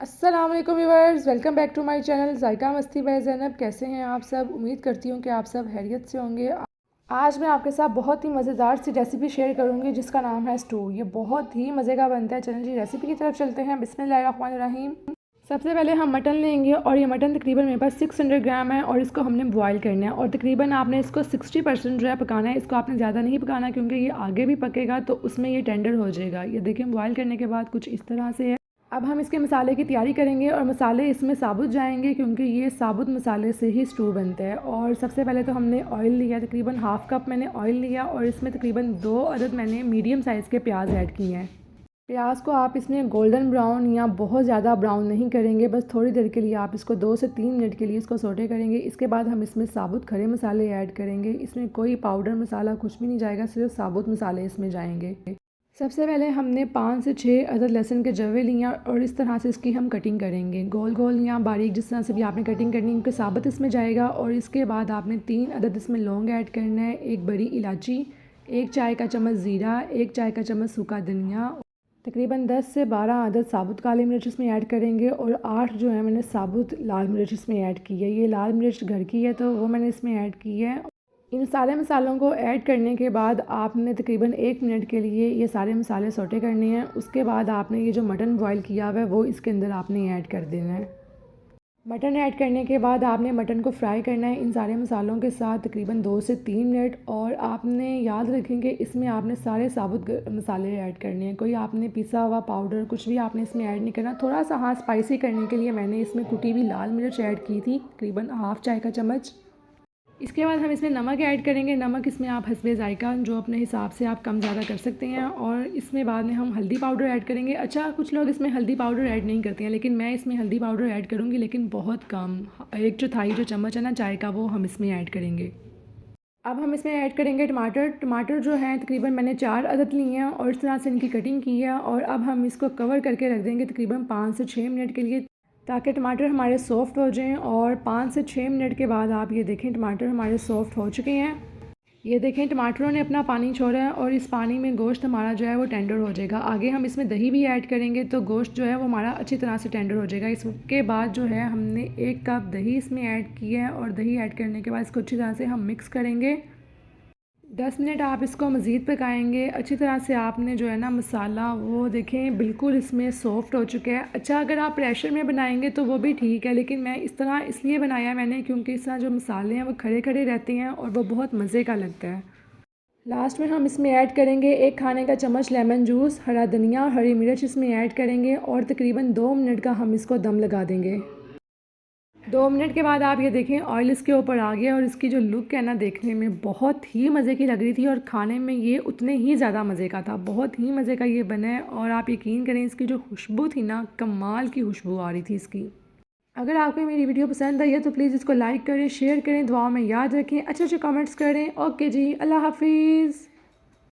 अस्सलाम वालेकुम viewers, welcome back to my channel Zaika Masti by Zainab. कैसे हैं आप सब? उम्मीद करती हूँ कि आप सब खैरियत से होंगे। आज मैं आपके साथ बहुत ही मज़ेदार सी रेसिपी शेयर करूँगी जिसका नाम है स्टू। ये बहुत ही मज़े का बनता है। चलिए जी रेसिपी की तरफ चलते हैं। बिस्मिल्लाहिर्रहमानिर्रहीम। सबसे पहले हम मटन लेंगे और ये मटन तकरीबन मेरे पास 600 ग्राम है और इसको हमने बॉईल करना है और तकरीबन आपने इसको 60% जो है पकाना है। इसको आपने ज़्यादा नहीं पकाना क्योंकि ये आगे भी पकेगा तो उसमें ये टेंडर हो जाएगा। ये देखिए बॉईल करने के बाद कुछ इस तरह से है। अब हम इसके मसाले की तैयारी करेंगे और मसाले इसमें साबुत जाएंगे क्योंकि ये साबुत मसाले से ही स्टू बनता है। और सबसे पहले तो हमने ऑयल लिया, तकरीबन हाफ़ कप मैंने ऑयल लिया और इसमें तकरीबन 2 अदद मैंने मीडियम साइज़ के प्याज ऐड किए हैं। प्याज को आप इसमें गोल्डन ब्राउन या बहुत ज़्यादा ब्राउन नहीं करेंगे, बस थोड़ी देर के लिए आप इसको 2 से 3 मिनट के लिए इसको सोटे करेंगे। इसके बाद हम इसमें साबुत खड़े मसाले ऐड करेंगे। इसमें कोई पाउडर मसाला कुछ भी नहीं जाएगा, सिर्फ साबुत मसाले इसमें जाएंगे। सबसे पहले हमने 5 से 6 अदद लहसुन के जवे लिए और इस तरह से इसकी हम कटिंग करेंगे, गोल गोल या बारीक जिस तरह से भी आपने कटिंग करनी है। इनके साबुत इसमें जाएगा और इसके बाद आपने 3 अदद इसमें लौंग ऐड करना है, 1 बड़ी इलायची, 1 चाय का चम्मच ज़ीरा, 1 चाय का चम्मच सूखा धनिया, तकरीबन 10 से 12 अदद साबुत काली मिर्च इसमें ऐड करेंगे और 8 जो है मैंने साबुत लाल मिर्च इसमें ऐड की है। ये लाल मिर्च घर की है तो वो मैंने इसमें ऐड की है। इन सारे मसालों को ऐड करने के बाद आपने तकरीबन 1 मिनट के लिए ये सारे मसाले सौटे करने हैं। उसके बाद आपने ये जो मटन बॉईल किया हुआ है वो इसके अंदर आपने ऐड कर देना है। मटन ऐड करने के बाद आपने मटन को फ्राई करना है इन सारे मसालों के साथ तकरीबन 2 से 3 मिनट। और आपने याद रखें कि इसमें आपने सारे साबुत मसाले ऐड करने हैं, कोई आपने पिसा हुआ पाउडर कुछ भी आपने इसमें ऐड नहीं करना। थोड़ा सा हाँ स्पाइसी करने के लिए मैंने इसमें कुटी हुई लाल मिर्च ऐड की थी, तकरीबन हाफ़ चाय का चम्मच। इसके बाद हम इसमें नमक ऐड करेंगे। नमक इसमें आप हस्बे ज़ायका जो अपने हिसाब से आप कम ज़्यादा कर सकते हैं। और इसमें बाद में हम हल्दी पाउडर ऐड करेंगे। अच्छा, कुछ लोग इसमें हल्दी पाउडर ऐड नहीं करते हैं लेकिन मैं इसमें हल्दी पाउडर ऐड करूँगी, लेकिन बहुत कम, 1/4 जो चम्मच है ना चाय का वो हम इसमें ऐड करेंगे। अब हम इसमें ऐड करेंगे टमाटर। टमाटर जो है तकरीबन मैंने 4 अदद लिए हैं और इस तरह से इनकी कटिंग की है। और अब हम इसको कवर करके रख देंगे तकरीबन 5 से 6 मिनट के लिए ताकि टमाटर हमारे सॉफ़्ट हो जाएं। और 5 से 6 मिनट के बाद आप ये देखें टमाटर हमारे सॉफ़्ट हो चुके हैं। ये देखें टमाटरों ने अपना पानी छोड़ा है और इस पानी में गोश्त हमारा जो है वो टेंडर हो जाएगा। आगे हम इसमें दही भी ऐड करेंगे तो गोश्त जो है वो हमारा अच्छी तरह से टेंडर हो जाएगा। इसके बाद जो है हमने 1 कप दही इसमें ऐड किया है और दही ऐड करने के बाद इसको अच्छी तरह से हम मिक्स करेंगे। 10 मिनट आप इसको मज़ीद पकाएंगे अच्छी तरह से। आपने जो है ना मसाला वो देखें बिल्कुल इसमें सॉफ़्ट हो चुका है। अच्छा, अगर आप प्रेशर में बनाएंगे तो वो भी ठीक है, लेकिन मैं इस तरह इसलिए बनाया मैंने क्योंकि इस तरह जो मसाले हैं वो खड़े खड़े रहते हैं और वो बहुत मज़े का लगता है। लास्ट में हम इसमें ऐड करेंगे 1 खाने का चम्मच लेमन जूस, हरा धनिया और हरी मिर्च इसमें ऐड करेंगे और तकरीबन 2 मिनट का हम इसको दम लगा देंगे। 2 मिनट के बाद आप ये देखें ऑयल इसके ऊपर आ गया और इसकी जो लुक है ना देखने में बहुत ही मज़े की लग रही थी और खाने में ये उतने ही ज़्यादा मज़े का था। बहुत ही मज़े का ये बना है और आप यकीन करें इसकी जो खुशबू थी ना, कमाल की खुशबू आ रही थी इसकी। अगर आपको मेरी वीडियो पसंद आई है तो प्लीज़ इसको लाइक करें, शेयर करें, दुआओं में याद रखें, अच्छे अच्छे कमेंट्स करें। ओके जी, अल्लाह हाफिज़।